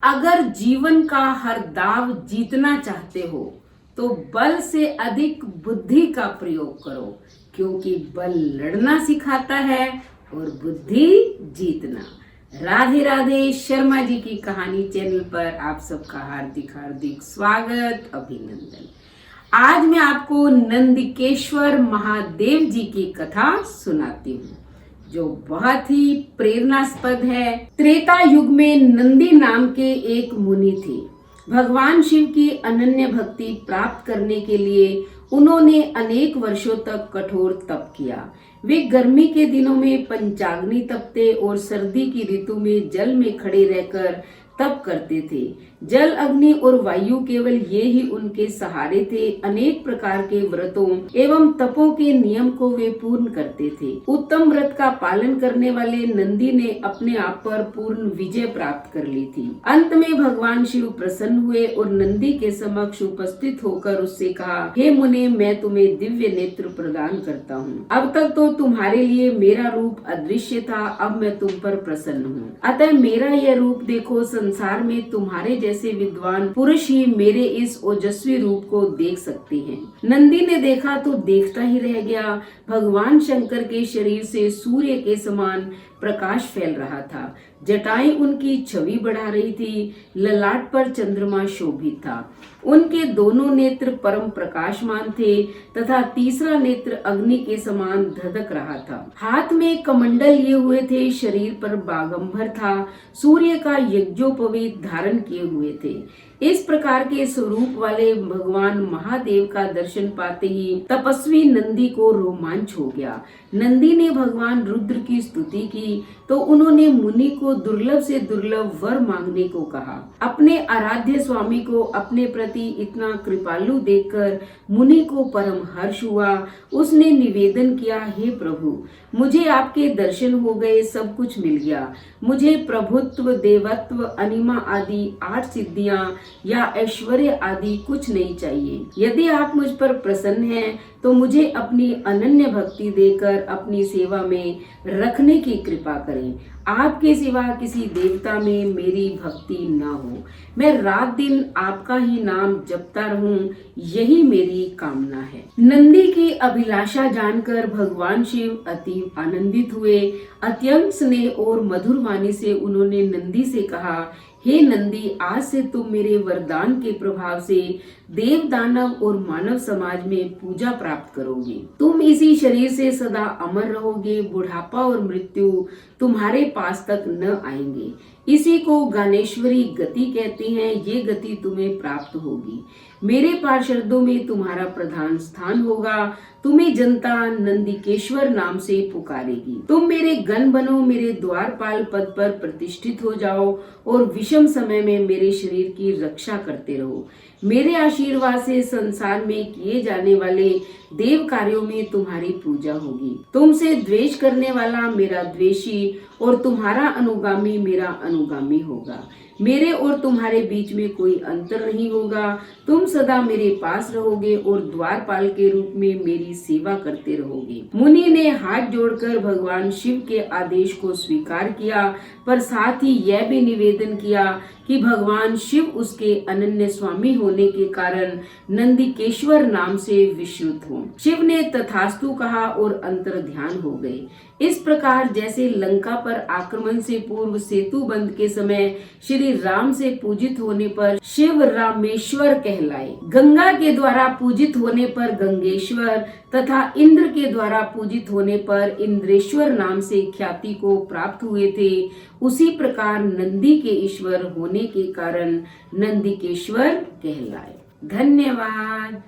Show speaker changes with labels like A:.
A: अगर जीवन का हर दाव जीतना चाहते हो तो बल से अधिक बुद्धि का प्रयोग करो, क्योंकि बल लड़ना सिखाता है और बुद्धि जीतना। राधे राधे। शर्मा जी की कहानी चैनल पर आप सबका हार्दिक हार्दिक स्वागत, अभिनंदन। आज मैं आपको नंदिकेश्वर महादेव जी की कथा सुनाती हूँ, जो बहुत ही प्रेरणास्पद है। त्रेता युग में नंदी नाम के एक मुनि थे। भगवान शिव की अनन्य भक्ति प्राप्त करने के लिए उन्होंने अनेक वर्षों तक कठोर तप किया। वे गर्मी के दिनों में पंचाग्नि तपते और सर्दी की ऋतु में जल में खड़े रहकर तप करते थे। जल, अग्नि और वायु केवल ये ही उनके सहारे थे। अनेक प्रकार के व्रतों एवं तपों के नियम को वे पूर्ण करते थे। उत्तम व्रत का पालन करने वाले नंदी ने अपने आप पर पूर्ण विजय प्राप्त कर ली थी। अंत में भगवान शिव प्रसन्न हुए और नंदी के समक्ष उपस्थित होकर उससे कहा, हे मुने, मैं तुम्हें दिव्य नेत्र प्रदान करता हूँ। अब तक तो तुम्हारे लिए मेरा रूप अदृश्य था, अब मैं तुम पर प्रसन्न हूँ। अतः मेरा यह रूप देखो। संसार में तुम्हारे जैसे विद्वान पुरुष ही मेरे इस ओजस्वी रूप को देख सकते हैं। नंदी ने देखा तो देखता ही रह गया। भगवान शंकर के शरीर से सूर्य के समान प्रकाश फैल रहा था। जटाएं उनकी छवि बढ़ा रही थी। ललाट पर चंद्रमा शोभित था। उनके दोनों नेत्र परम प्रकाशमान थे तथा तीसरा नेत्र अग्नि के समान धधक रहा था। हाथ में कमंडल लिए हुए थे। शरीर पर बागंबर था। सूर्य का यज्ञोपवीत धारण किए हुए थे। इस प्रकार के स्वरूप वाले भगवान महादेव का दर्शन पाते ही तपस्वी नंदी को रोमांच हो गया। नंदी ने भगवान रुद्र की स्तुति की तो उन्होंने मुनि को दुर्लभ से दुर्लभ वर मांगने को कहा। अपने आराध्य स्वामी को अपने प्रति इतना कृपालु देखकर मुनि को परम हर्ष हुआ। उसने निवेदन किया, हे प्रभु, मुझे आपके दर्शन हो गए, सब कुछ मिल गया। मुझे प्रभुत्व, देवत्व, अनिमा आदि 8 सिद्धियां या ऐश्वर्य आदि कुछ नहीं चाहिए। यदि आप मुझ पर प्रसन्न हैं तो मुझे अपनी अनन्य भक्ति देकर अपनी सेवा में रखने की कृपा करें। आपके सिवा किसी देवता में मेरी भक्ति न हो। मैं रात दिन आपका ही नाम जपता रहूं, यही मेरी कामना है। नंदी की अभिलाषा जानकर भगवान शिव अति आनंदित हुए। अत्यंत स्नेह और मधुर वाणी से उन्होंने नंदी से कहा, हे नंदी, आज से तुम मेरे वरदान के प्रभाव से देव, दानव और मानव समाज में पूजा प्राप्त करोगे। तुम इसी शरीर से सदा अमर रहोगे। बुढ़ापा और मृत्यु तुम्हारे पास तक न आएंगे। इसी को ज्ञानेश्वरी गति कहते हैं। ये गति तुम्हें प्राप्त होगी। मेरे पार्षदों में तुम्हारा प्रधान स्थान होगा। तुम्हें जनता नंदिकेश्वर नाम से पुकारेगी। तुम मेरे गण बनो, मेरे द्वारपाल पद पर प्रतिष्ठित हो जाओ और विषम समय में मेरे शरीर की रक्षा करते रहो। मेरे आशीर्वाद से संसार में किए जाने वाले देव कार्यों में तुम्हारी पूजा होगी। तुमसे द्वेष करने वाला मेरा द्वेषी और तुम्हारा अनुगामी मेरा अनुगामी होगा। मेरे और तुम्हारे बीच में कोई अंतर नहीं होगा। तुम सदा मेरे पास रहोगे और द्वारपाल के रूप में मेरी सेवा करते रहोगे। मुनि ने हाथ जोड़कर भगवान शिव के आदेश को स्वीकार किया, पर साथ ही यह भी निवेदन किया कि भगवान शिव उसके अनन्य स्वामी होने के कारण नंदिकेश्वर नाम से विश्रुत हों। शिव ने तथास्तु कहा और अंतर ध्यान हो गए। इस प्रकार जैसे लंका पर आक्रमण से पूर्व सेतु बंध के समय श्री राम से पूजित होने पर शिव रामेश्वर कहलाए, गंगा के द्वारा पूजित होने पर गंगेश्वर तथा इंद्र के द्वारा पूजित होने पर इंद्रेश्वर नाम से ख्याति को प्राप्त हुए थे, उसी प्रकार नंदी के ईश्वर होने के कारण नंदिकेश्वर कहलाए। धन्यवाद।